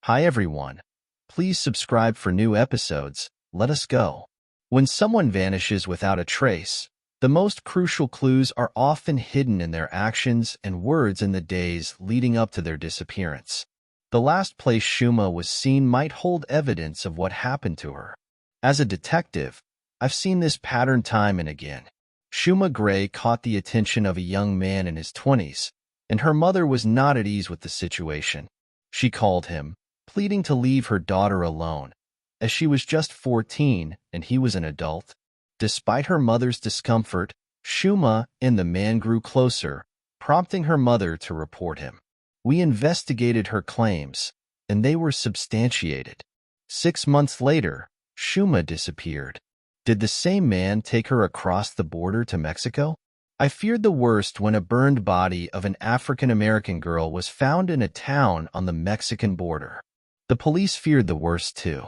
Hi everyone. Please subscribe for new episodes. Let us go. When someone vanishes without a trace, the most crucial clues are often hidden in their actions and words in the days leading up to their disappearance. The last place Shuma was seen might hold evidence of what happened to her. As a detective, I've seen this pattern time and again. Shuma Gray caught the attention of a young man in his 20s, and her mother was not at ease with the situation. She called him, pleading to leave her daughter alone, as she was just 14 and he was an adult. Despite her mother's discomfort, Shuma and the man grew closer, prompting her mother to report him. We investigated her claims, and they were substantiated. 6 months later, Shuma disappeared. Did the same man take her across the border to Mexico? I feared the worst when a burned body of an African-American girl was found in a town on the Mexican border. The police feared the worst too.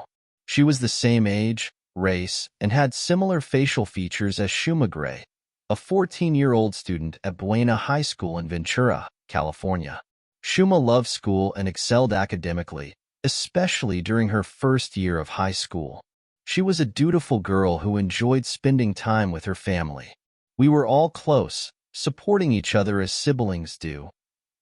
She was the same age, race, and had similar facial features as Shuma Gray, a 14-year-old student at Buena High School in Ventura, California. Shuma loved school and excelled academically, especially during her first year of high school. She was a dutiful girl who enjoyed spending time with her family. We were all close, supporting each other as siblings do,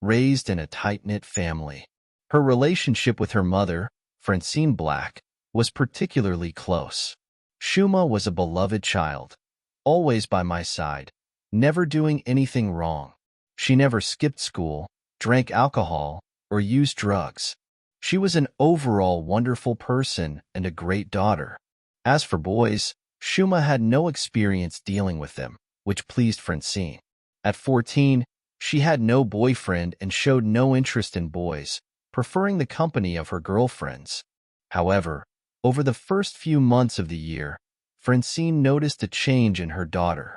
raised in a tight-knit family. Her relationship with her mother, Francine Black, was particularly close. Shuma was a beloved child, always by my side, never doing anything wrong. She never skipped school, drank alcohol, or used drugs. She was an overall wonderful person and a great daughter. As for boys, Shuma had no experience dealing with them, which pleased Francine. At 14, she had no boyfriend and showed no interest in boys, preferring the company of her girlfriends. However, over the first few months of the year, Francine noticed a change in her daughter.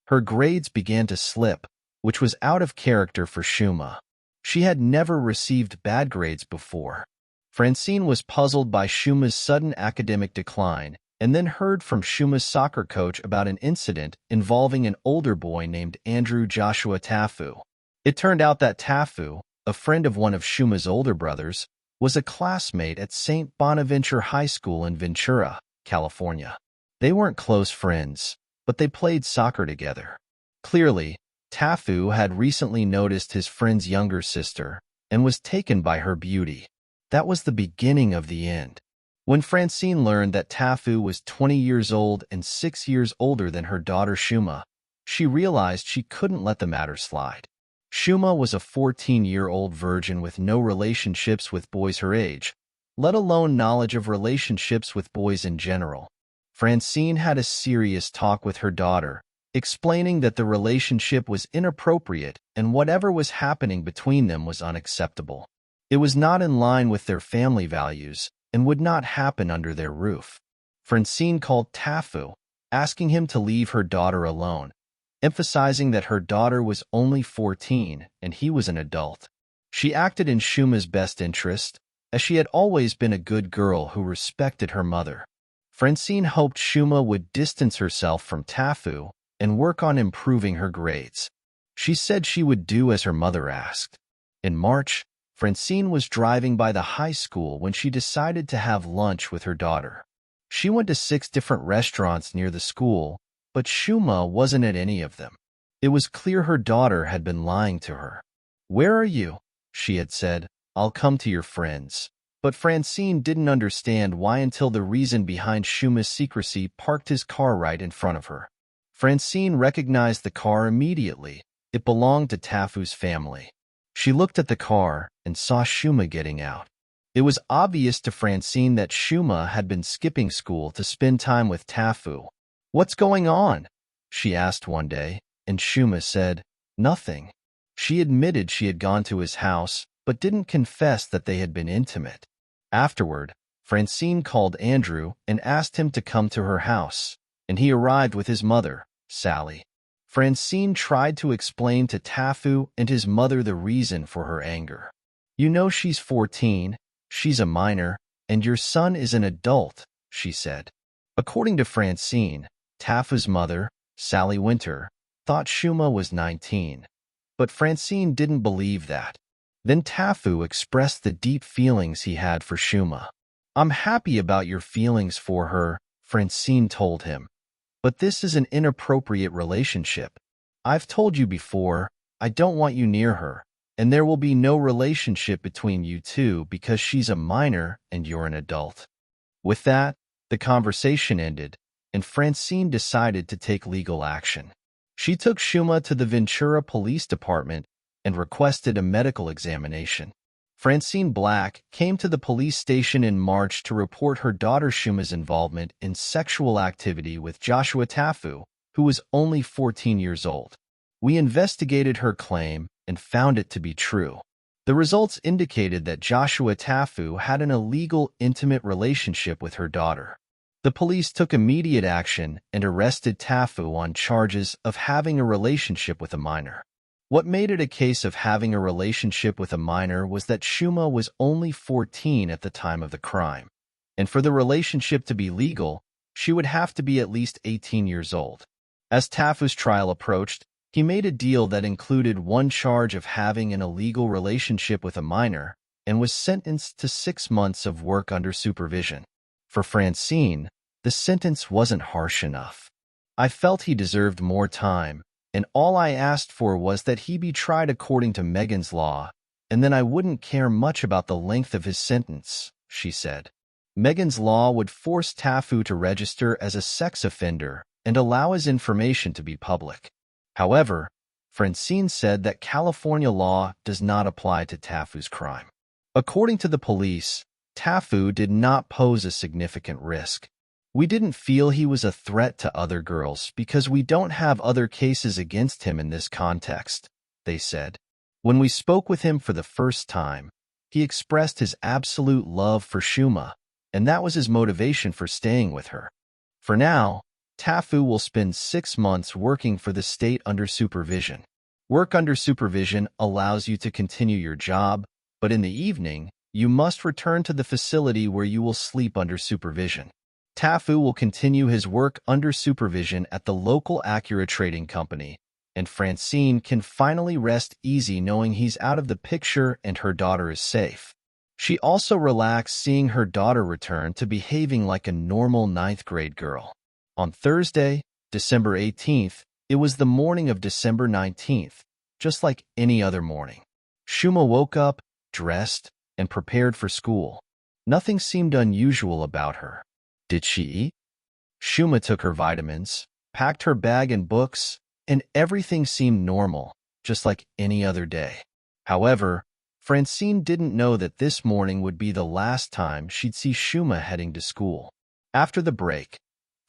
Her grades began to slip, which was out of character for Shuma. She had never received bad grades before. Francine was puzzled by Shuma's sudden academic decline and then heard from Shuma's soccer coach about an incident involving an older boy named Andrew Joshua Tafu. It turned out that Tafu, a friend of one of Shuma's older brothers, was a classmate at St. Bonaventure High School in Ventura, California. They weren't close friends, but they played soccer together. Clearly, Tafu had recently noticed his friend's younger sister and was taken by her beauty. That was the beginning of the end. When Francine learned that Tafu was 20 years old and 6 years older than her daughter Shuma, she realized she couldn't let the matter slide. Shuma was a 14-year-old virgin with no relationships with boys her age, let alone knowledge of relationships with boys in general. Francine had a serious talk with her daughter, explaining that the relationship was inappropriate and whatever was happening between them was unacceptable. It was not in line with their family values and would not happen under their roof. Francine called Tafu, asking him to leave her daughter alone, emphasizing that her daughter was only 14 and he was an adult. She acted in Shuma's best interest, as she had always been a good girl who respected her mother. Francine hoped Shuma would distance herself from Tafu and work on improving her grades. She said she would do as her mother asked. In March, Francine was driving by the high school when she decided to have lunch with her daughter. She went to 6 different restaurants near the school, but Shuma wasn't at any of them. It was clear her daughter had been lying to her. "Where are you?" she had said. "I'll come to your friends." But Francine didn't understand why until the reason behind Shuma's secrecy parked his car right in front of her. Francine recognized the car immediately. It belonged to Tafu's family. She looked at the car and saw Shuma getting out. It was obvious to Francine that Shuma had been skipping school to spend time with Tafu. "What's going on?" she asked one day, and Shuma said, "Nothing." She admitted she had gone to his house, but didn't confess that they had been intimate. Afterward, Francine called Andrew and asked him to come to her house, and he arrived with his mother, Sally. Francine tried to explain to Tafu and his mother the reason for her anger. "You know she's 14, she's a minor, and your son is an adult," she said. According to Francine, Tafu's mother, Sally Winter, thought Shuma was 19, but Francine didn't believe that. Then Tafu expressed the deep feelings he had for Shuma. "I'm happy about your feelings for her," Francine told him. "But this is an inappropriate relationship. I've told you before, I don't want you near her, and there will be no relationship between you two because she's a minor and you're an adult." With that, the conversation ended, and Francine decided to take legal action. She took Shuma to the Ventura Police Department and requested a medical examination. Francine Black came to the police station in March to report her daughter Shuma's involvement in sexual activity with Joshua Tafu, who was only 14 years old. "We investigated her claim and found it to be true. The results indicated that Joshua Tafu had an illegal, intimate relationship with her daughter." The police took immediate action and arrested Tafu on charges of having a relationship with a minor. What made it a case of having a relationship with a minor was that Shuma was only 14 at the time of the crime, and for the relationship to be legal, she would have to be at least 18 years old. As Tafu's trial approached, he made a deal that included one charge of having an illegal relationship with a minor and was sentenced to 6 months of work under supervision. For Francine, the sentence wasn't harsh enough. "I felt he deserved more time, and all I asked for was that he be tried according to Megan's law, and then I wouldn't care much about the length of his sentence," she said. Megan's law would force Tafu to register as a sex offender and allow his information to be public. However, Francine said that California law does not apply to Tafu's crime. According to the police, Tafu did not pose a significant risk. "We didn't feel he was a threat to other girls because we don't have other cases against him in this context," they said. When we spoke with him for the first time, he expressed his absolute love for Shuma, and that was his motivation for staying with her. For now, Tafu will spend 6 months working for the state under supervision. Work under supervision allows you to continue your job, but in the evening, you must return to the facility where you will sleep under supervision. Tafu will continue his work under supervision at the local Acura trading company, and Francine can finally rest easy knowing he's out of the picture and her daughter is safe. She also relaxed seeing her daughter return to behaving like a normal 9th-grade girl. On Thursday, December 18th, it was the morning of December 19th, just like any other morning. Shuma woke up, dressed, and prepared for school. Nothing seemed unusual about her. Did she eat? Shuma took her vitamins, packed her bag and books, and everything seemed normal, just like any other day. However, Francine didn't know that this morning would be the last time she'd see Shuma heading to school. After the break,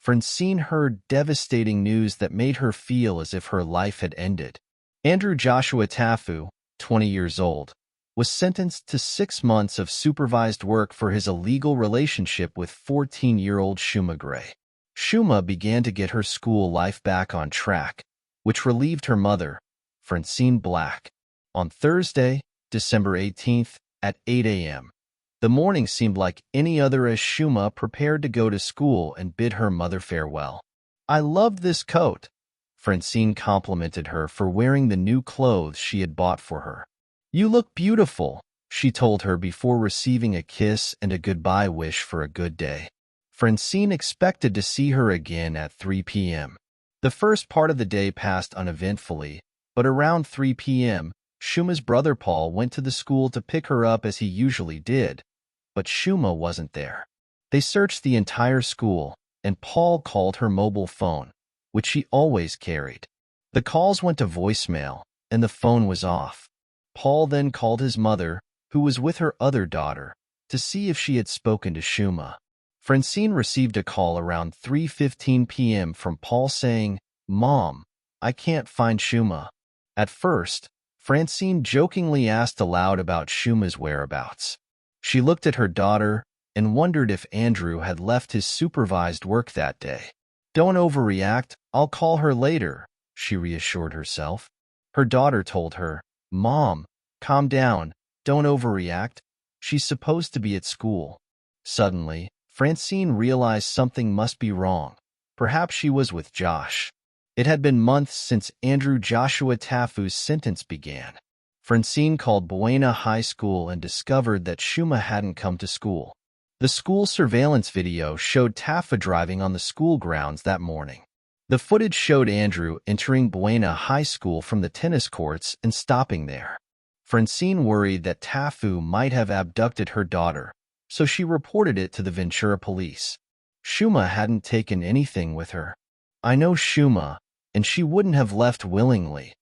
Francine heard devastating news that made her feel as if her life had ended. Andrew Joshua Tafu, 20 years old, was sentenced to 6 months of supervised work for his illegal relationship with 14-year-old Shuma Gray. Shuma began to get her school life back on track, which relieved her mother, Francine Black. On Thursday, December 18th, at 8 a.m., the morning seemed like any other as Shuma prepared to go to school and bid her mother farewell. "I love this coat," Francine complimented her for wearing the new clothes she had bought for her. "You look beautiful," she told her before receiving a kiss and a goodbye wish for a good day. Francine expected to see her again at 3 p.m. The first part of the day passed uneventfully, but around 3 p.m., Shuma's brother Paul went to the school to pick her up as he usually did, but Shuma wasn't there. They searched the entire school, and Paul called her mobile phone, which she always carried. The calls went to voicemail, and the phone was off. Paul then called his mother, who was with her other daughter, to see if she had spoken to Shuma. Francine received a call around 3:15 p.m. from Paul saying, "Mom, I can't find Shuma." At first, Francine jokingly asked aloud about Shuma's whereabouts. She looked at her daughter and wondered if Andrew had left his supervised work that day. "Don't overreact, I'll call her later," she reassured herself. Her daughter told her, "Mom, calm down, don't overreact. She's supposed to be at school." Suddenly, Francine realized something must be wrong. Perhaps she was with Josh. It had been months since Andrew Joshua Tafu's sentence began. Francine called Buena High School and discovered that Shuma hadn't come to school. The school surveillance video showed Tafa driving on the school grounds that morning. The footage showed Andrew entering Buena High School from the tennis courts and stopping there. Francine worried that Tafu might have abducted her daughter, so she reported it to the Ventura police. Shuma hadn't taken anything with her. I know Shuma, and she wouldn't have left willingly.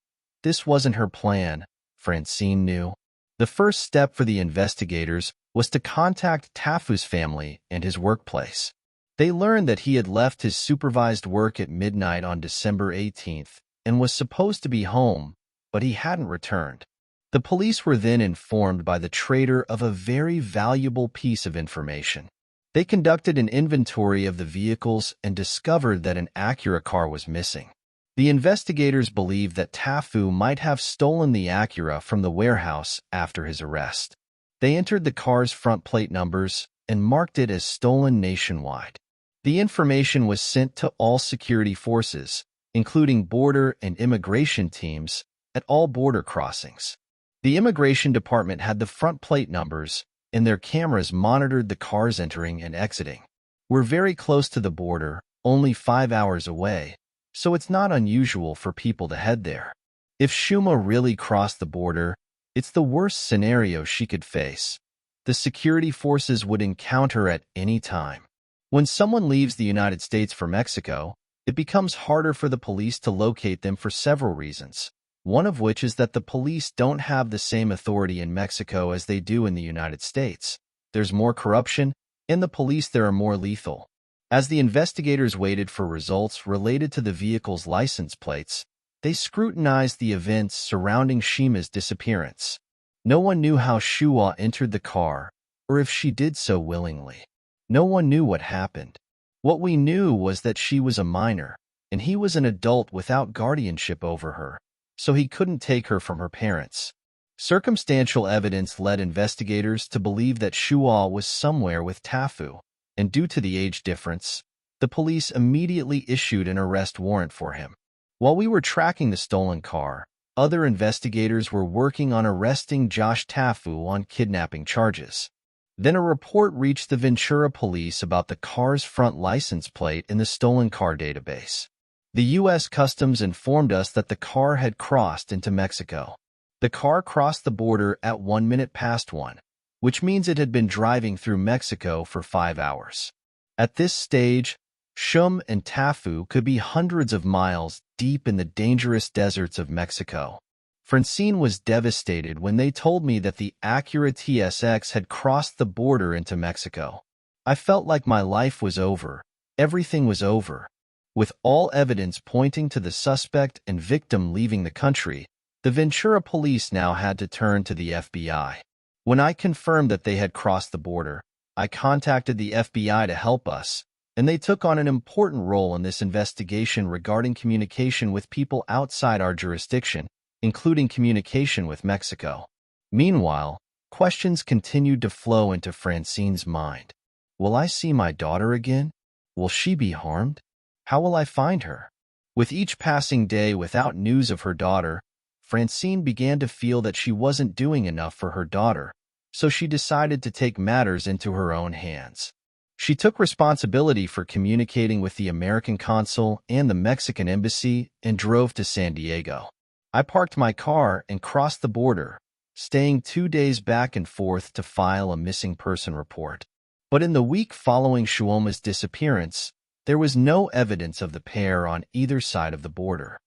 This wasn't her plan, Francine knew. The first step for the investigators was to contact Tafu's family and his workplace. They learned that he had left his supervised work at midnight on December 18th and was supposed to be home, but he hadn't returned. The police were then informed by the trader of a very valuable piece of information. They conducted an inventory of the vehicles and discovered that an Acura car was missing. The investigators believed that Tafu might have stolen the Acura from the warehouse after his arrest. They entered the car's front plate numbers and marked it as stolen nationwide. The information was sent to all security forces, including border and immigration teams, at all border crossings. The immigration department had the front plate numbers, and their cameras monitored the cars entering and exiting. We're very close to the border, only 5 hours away, so it's not unusual for people to head there. If Shuma really crossed the border, it's the worst scenario she could face. The security forces would encounter at any time. When someone leaves the United States for Mexico, it becomes harder for the police to locate them for several reasons, one of which is that the police don't have the same authority in Mexico as they do in the United States. There's more corruption, and the police there are more lethal. As the investigators waited for results related to the vehicle's license plates, they scrutinized the events surrounding Shima's disappearance. No one knew how Shua entered the car, or if she did so willingly. No one knew what happened. What we knew was that she was a minor, and he was an adult without guardianship over her, so he couldn't take her from her parents. Circumstantial evidence led investigators to believe that Shua was somewhere with Tafu, and due to the age difference, the police immediately issued an arrest warrant for him. While we were tracking the stolen car, other investigators were working on arresting Josh Tafu on kidnapping charges. Then a report reached the Ventura police about the car's front license plate in the stolen car database. The U.S. Customs informed us that the car had crossed into Mexico. The car crossed the border at 1 minute past 1, which means it had been driving through Mexico for 5 hours. At this stage, Shum and Tafu could be hundreds of miles deep in the dangerous deserts of Mexico. Francine was devastated when they told me that the Acura TSX had crossed the border into Mexico. I felt like my life was over. Everything was over. With all evidence pointing to the suspect and victim leaving the country, the Ventura police now had to turn to the FBI. When I confirmed that they had crossed the border, I contacted the FBI to help us, and they took on an important role in this investigation regarding communication with people outside our jurisdiction, including communication with Mexico. Meanwhile, questions continued to flow into Francine's mind. Will I see my daughter again? Will she be harmed? How will I find her? With each passing day without news of her daughter, Francine began to feel that she wasn't doing enough for her daughter, so she decided to take matters into her own hands. She took responsibility for communicating with the American consul and the Mexican embassy and drove to San Diego. I parked my car and crossed the border, staying 2 days back and forth to file a missing person report. But in the week following Shuoma's disappearance, there was no evidence of the pair on either side of the border.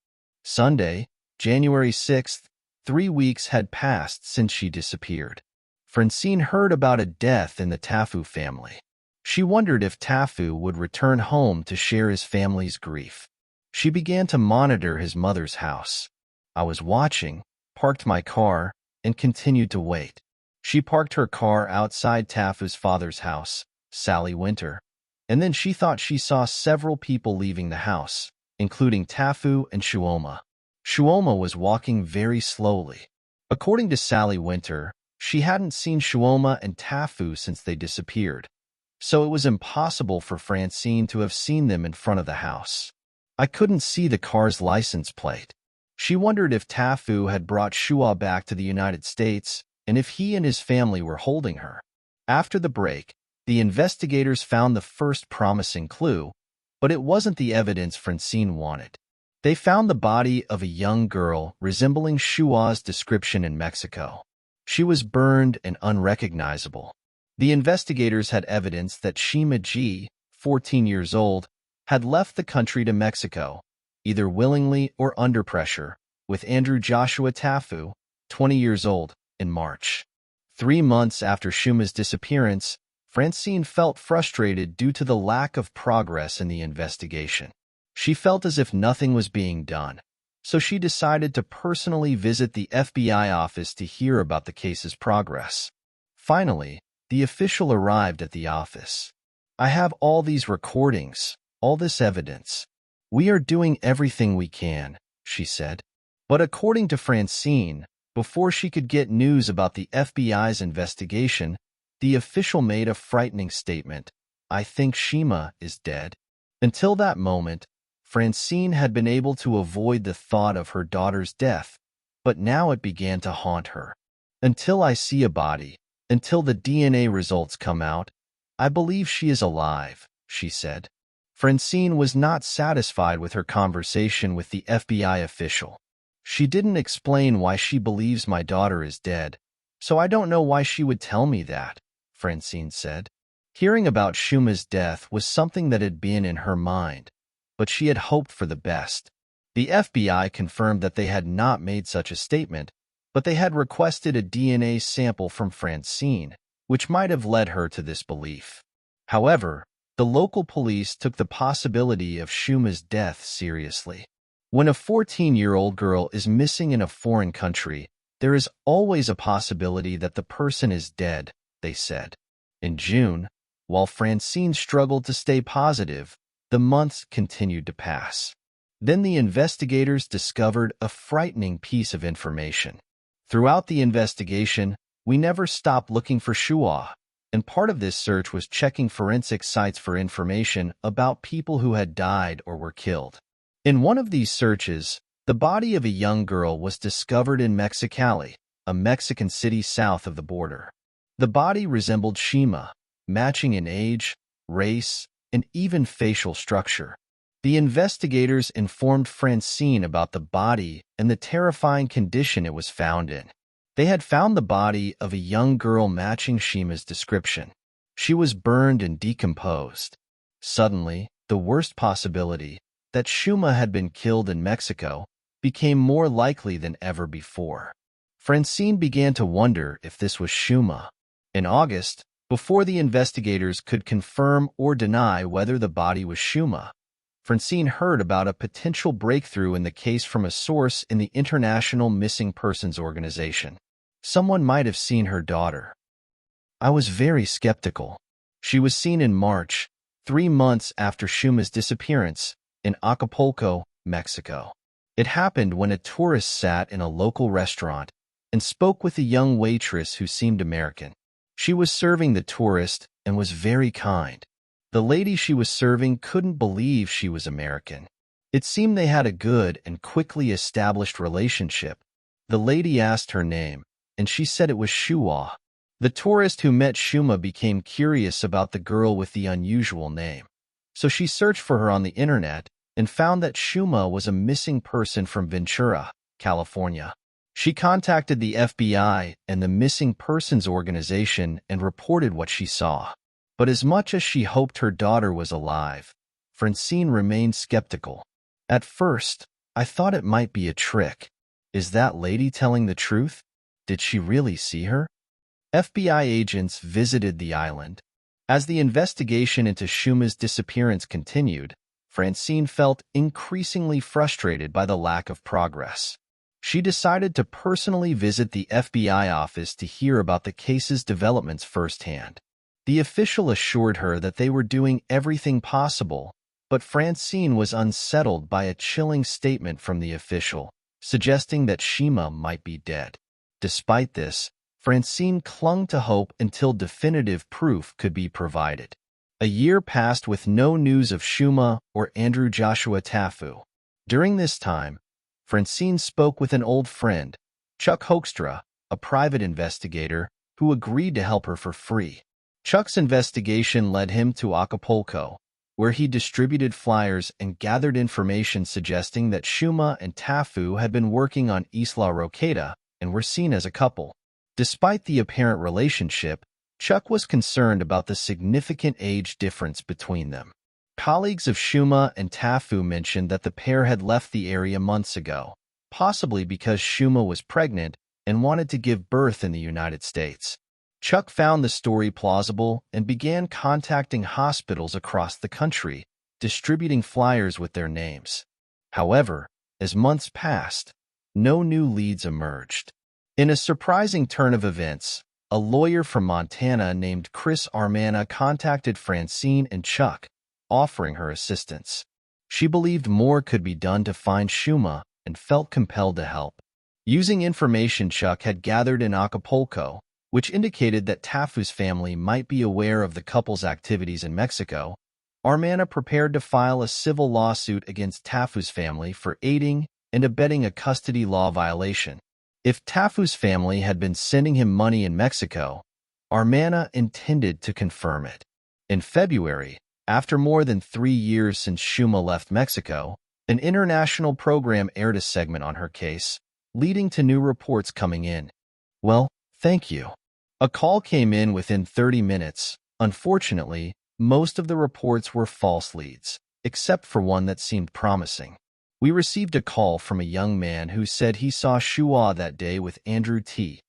Sunday, January 6th, 3 weeks had passed since she disappeared. Francine heard about a death in the Tafu family. She wondered if Tafu would return home to share his family's grief. She began to monitor his mother's house. I was watching, parked my car, and continued to wait. She parked her car outside Tafu's father's house, Sally Winter, and then she thought she saw several people leaving the house, including Tafu and Shuoma. Shuoma was walking very slowly. According to Sally Winter, she hadn't seen Shuoma and Tafu since they disappeared, so it was impossible for Francine to have seen them in front of the house. I couldn't see the car's license plate. She wondered if Tafu had brought Shua back to the United States and if he and his family were holding her. After the break, the investigators found the first promising clue, but it wasn't the evidence Francine wanted. They found the body of a young girl resembling Shua's description in Mexico. She was burned and unrecognizable. The investigators had evidence that Shima G, 14 years old, had left the country to Mexico, either willingly or under pressure, with Andrew Joshua Tafu, 20 years old, in March. 3 months after Shuma's disappearance, Francine felt frustrated due to the lack of progress in the investigation. She felt as if nothing was being done, so she decided to personally visit the FBI office to hear about the case's progress. Finally, the official arrived at the office. "I have all these recordings, all this evidence. We are doing everything we can," she said. But according to Francine, before she could get news about the FBI's investigation, the official made a frightening statement: "I think Shima is dead." Until that moment, Francine had been able to avoid the thought of her daughter's death, but now it began to haunt her. "Until I see a body, until the DNA results come out, I believe she is alive," she said. Francine was not satisfied with her conversation with the FBI official. "She didn't explain why she believes my daughter is dead, so I don't know why she would tell me that," Francine said. Hearing about Shuma's death was something that had been in her mind, but she had hoped for the best. The FBI confirmed that they had not made such a statement, but they had requested a DNA sample from Francine, which might have led her to this belief. However, the local police took the possibility of Shuma's death seriously. When a 14-year-old girl is missing in a foreign country, there is always a possibility that the person is dead, they said. In June, while Francine struggled to stay positive, the months continued to pass. Then the investigators discovered a frightening piece of information. Throughout the investigation, we never stopped looking for Shua, and part of this search was checking forensic sites for information about people who had died or were killed. In one of these searches, the body of a young girl was discovered in Mexicali, a Mexican city south of the border. The body resembled Shima, matching in age, race, and even facial structure. The investigators informed Francine about the body and the terrifying condition it was found in. They had found the body of a young girl matching Shima's description. She was burned and decomposed. Suddenly, the worst possibility, that Shuma had been killed in Mexico, became more likely than ever before. Francine began to wonder if this was Shuma. In August, before the investigators could confirm or deny whether the body was Shuma, Francine heard about a potential breakthrough in the case from a source in the International Missing Persons Organization. Someone might have seen her daughter. "I was very skeptical. She was seen in March, 3 months after Shuma's disappearance, in Acapulco, Mexico. It happened when a tourist sat in a local restaurant and spoke with a young waitress who seemed American. She was serving the tourist and was very kind. The lady she was serving couldn't believe she was American. It seemed they had a good and quickly established relationship. The lady asked her name, and she said it was Shua. The tourist who met Shuma became curious about the girl with the unusual name. So she searched for her on the internet and found that Shuma was a missing person from Ventura, California. She contacted the FBI and the Missing Persons Organization and reported what she saw. But as much as she hoped her daughter was alive, Francine remained skeptical. "At first, I thought it might be a trick. Is that lady telling the truth? Did she really see her?" FBI agents visited the island. As the investigation into Shuma's disappearance continued, Francine felt increasingly frustrated by the lack of progress. She decided to personally visit the FBI office to hear about the case's developments firsthand. The official assured her that they were doing everything possible, but Francine was unsettled by a chilling statement from the official, suggesting that Shima might be dead. Despite this, Francine clung to hope until definitive proof could be provided. A year passed with no news of Shuma or Andrew Joshua Tafu. During this time, Francine spoke with an old friend, Chuck Hoekstra, a private investigator, who agreed to help her for free. Chuck's investigation led him to Acapulco, where he distributed flyers and gathered information suggesting that Shuma and Tafu had been working on Isla Roqueta and were seen as a couple. Despite the apparent relationship, Chuck was concerned about the significant age difference between them. Colleagues of Shuma and Tafu mentioned that the pair had left the area months ago, possibly because Shuma was pregnant and wanted to give birth in the United States. Chuck found the story plausible and began contacting hospitals across the country, distributing flyers with their names. However, as months passed, no new leads emerged. In a surprising turn of events, a lawyer from Montana named Chris Armana contacted Francine and Chuck, offering her assistance. She believed more could be done to find Shuma and felt compelled to help. Using information Chuck had gathered in Acapulco, which indicated that Tafu's family might be aware of the couple's activities in Mexico, Armana prepared to file a civil lawsuit against Tafu's family for aiding and abetting a custody law violation. If Tafu's family had been sending him money in Mexico, Armana intended to confirm it. In February, after more than 3 years since Shuma left Mexico, an international program aired a segment on her case, leading to new reports coming in. Well, thank you. A call came in within 30 minutes. Unfortunately, most of the reports were false leads, except for one that seemed promising. We received a call from a young man who said he saw Shua that day with Andrew T.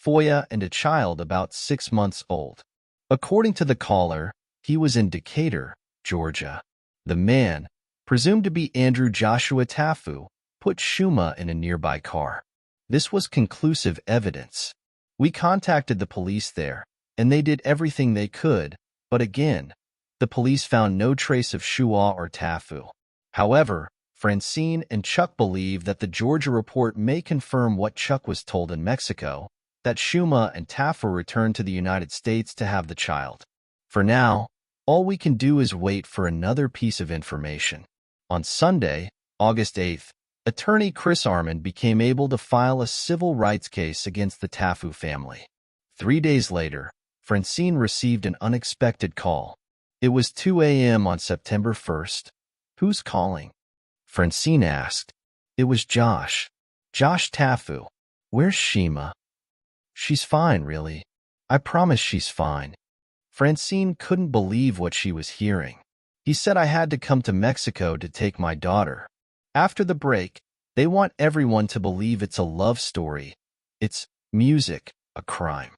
Foya and a child about 6 months old. According to the caller, he was in Decatur, Georgia. The man, presumed to be Andrew Joshua Tafu, put Shuma in a nearby car. This was conclusive evidence. We contacted the police there, and they did everything they could, but again, the police found no trace of Shua or Tafu. However, Francine and Chuck believe that the Georgia report may confirm what Chuck was told in Mexico, that Shuma and Tafu returned to the United States to have the child. For now, all we can do is wait for another piece of information. On Sunday, August 8th, attorney Chris Armand became able to file a civil rights case against the Tafu family. 3 days later, Francine received an unexpected call. It was 2 a.m. on September 1st. Who's calling? Francine asked. It was Josh. Josh Tafu. Where's Shima? She's fine, really. I promise she's fine. Francine couldn't believe what she was hearing. He said I had to come to Mexico to take my daughter. After the break, they want everyone to believe it's a love story. It's music, a crime.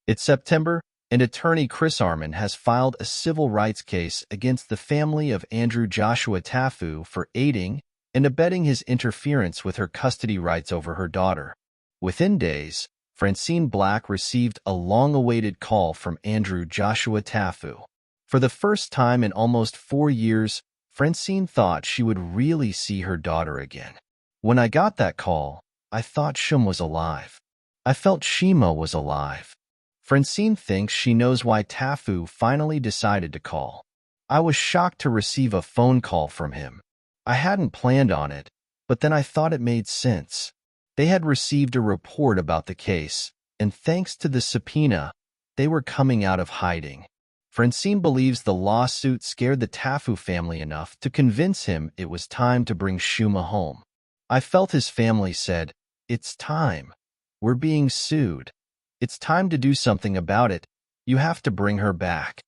It's September, and attorney Chris Armand has filed a civil rights case against the family of Andrew Joshua Tafu for aiding and abetting his interference with her custody rights over her daughter. Within days, Francine Black received a long-awaited call from Andrew Joshua Tafu. For the first time in almost 4 years, Francine thought she would really see her daughter again. When I got that call, I thought Shum was alive. I felt Shima was alive. Francine thinks she knows why Tafu finally decided to call. I was shocked to receive a phone call from him. I hadn't planned on it, but then I thought it made sense. They had received a report about the case, and thanks to the subpoena, they were coming out of hiding. Francine believes the lawsuit scared the Tafu family enough to convince him it was time to bring Shuma home. I felt his family said, "It's time. We're being sued. It's time to do something about it. You have to bring her back."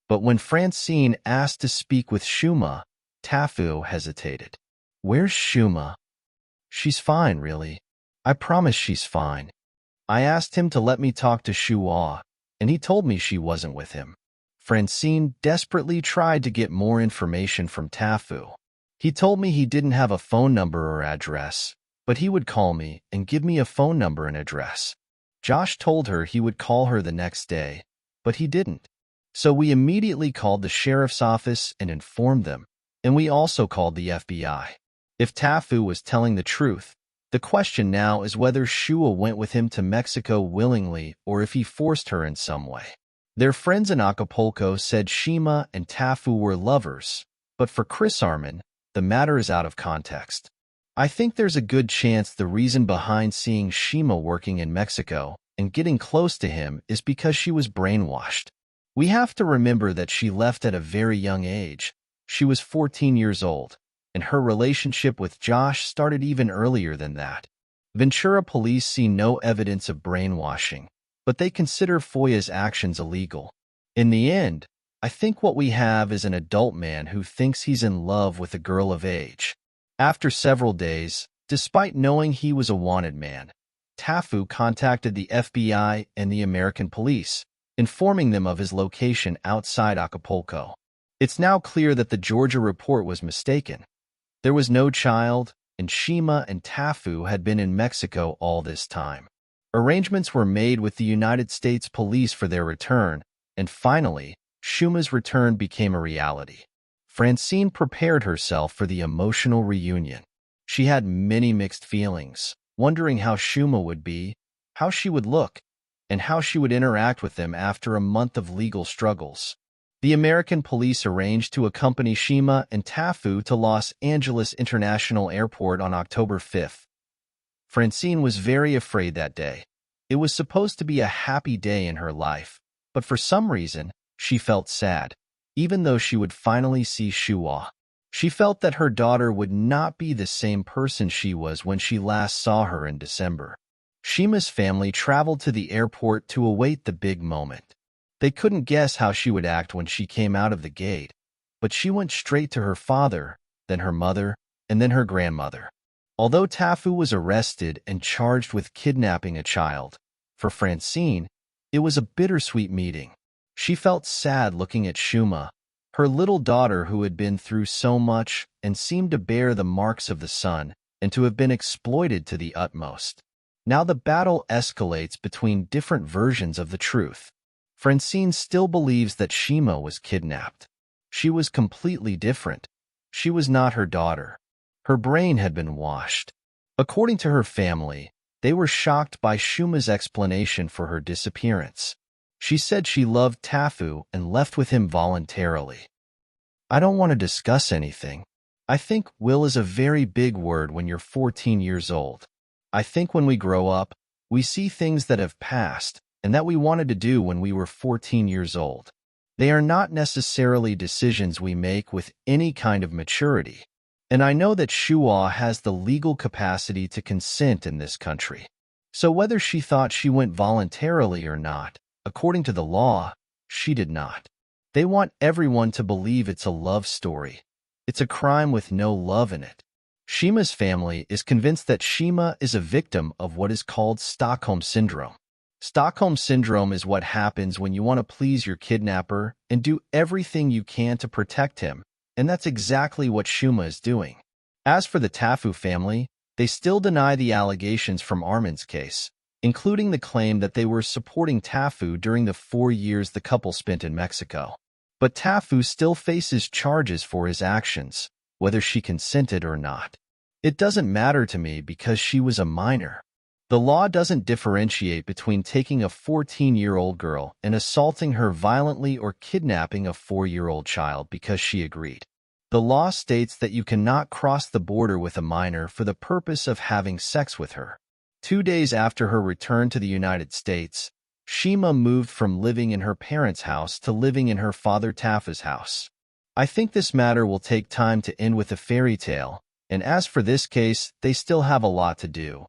But when Francine asked to speak with Shuma, Tafu hesitated. Where's Shuma? She's fine, really. I promise she's fine. I asked him to let me talk to Shua, and he told me she wasn't with him. Francine desperately tried to get more information from Tafu. He told me he didn't have a phone number or address, but he would call me and give me a phone number and address. Josh told her he would call her the next day, but he didn't. So we immediately called the sheriff's office and informed them, and we also called the FBI. If Tafu was telling the truth, the question now is whether Shua went with him to Mexico willingly or if he forced her in some way. Their friends in Acapulco said Shima and Tafu were lovers, but for Chris Armand, the matter is out of context. I think there's a good chance the reason behind seeing Shima working in Mexico and getting close to him is because she was brainwashed. We have to remember that she left at a very young age. She was 14 years old, and her relationship with Josh started even earlier than that. Ventura police see no evidence of brainwashing, but they consider Foya's actions illegal. In the end, I think what we have is an adult man who thinks he's in love with a girl of age. After several days, despite knowing he was a wanted man, Tafu contacted the FBI and the American police, informing them of his location outside Acapulco. It's now clear that the Georgia report was mistaken. There was no child, and Shima and Tafu had been in Mexico all this time. Arrangements were made with the United States Police for their return, and finally, Shima's return became a reality. Francine prepared herself for the emotional reunion. She had many mixed feelings, wondering how Shima would be, how she would look, and how she would interact with them after a month of legal struggles. The American police arranged to accompany Shima and Tafu to Los Angeles International Airport on October 5th. Francine was very afraid that day. It was supposed to be a happy day in her life, but for some reason, she felt sad, even though she would finally see Shua. She felt that her daughter would not be the same person she was when she last saw her in December. Shima's family traveled to the airport to await the big moment. They couldn't guess how she would act when she came out of the gate, but she went straight to her father, then her mother, and then her grandmother. Although Tafu was arrested and charged with kidnapping a child, for Francine, it was a bittersweet meeting. She felt sad looking at Shuma, her little daughter who had been through so much and seemed to bear the marks of the sun and to have been exploited to the utmost. Now the battle escalates between different versions of the truth. Francine still believes that Shima was kidnapped. She was completely different. She was not her daughter. Her brain had been washed. According to her family, they were shocked by Shuma's explanation for her disappearance. She said she loved Tafu and left with him voluntarily. I don't want to discuss anything. I think will is a very big word when you're 14 years old. I think when we grow up, we see things that have passed and that we wanted to do when we were 14 years old. They are not necessarily decisions we make with any kind of maturity. And I know that Shua has the legal capacity to consent in this country. So whether she thought she went voluntarily or not, according to the law, she did not. They want everyone to believe it's a love story. It's a crime with no love in it. Shima's family is convinced that Shima is a victim of what is called Stockholm Syndrome. Stockholm Syndrome is what happens when you want to please your kidnapper and do everything you can to protect him, and that's exactly what Shima is doing. As for the Tafu family, they still deny the allegations from Armin's case, including the claim that they were supporting Tafu during the 4 years the couple spent in Mexico. But Tafu still faces charges for his actions, whether she consented or not. It doesn't matter to me because she was a minor. The law doesn't differentiate between taking a 14-year-old girl and assaulting her violently or kidnapping a 4-year-old child because she agreed. The law states that you cannot cross the border with a minor for the purpose of having sex with her. 2 days after her return to the United States, Shima moved from living in her parents' house to living in her father Tafu's house. I think this matter will take time to end with a fairy tale, and as for this case, they still have a lot to do.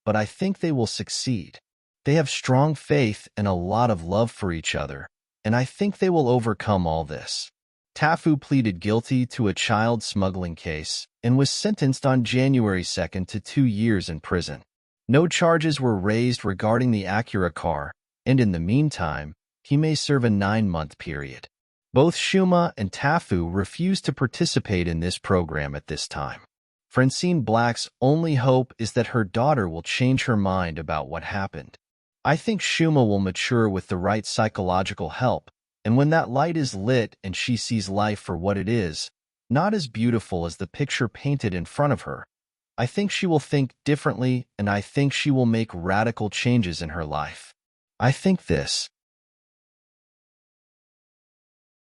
But I think they will succeed. They have strong faith and a lot of love for each other, and I think they will overcome all this. Tafu pleaded guilty to a child smuggling case and was sentenced on January 2nd to 2 years in prison. No charges were raised regarding the Acura car, and in the meantime, he may serve a 9-month period. Both Shuma and Tafu refused to participate in this program at this time. Francine Black's only hope is that her daughter will change her mind about what happened. I think Shuma will mature with the right psychological help, and when that light is lit and she sees life for what it is, not as beautiful as the picture painted in front of her, I think she will think differently and I think she will make radical changes in her life. I think this.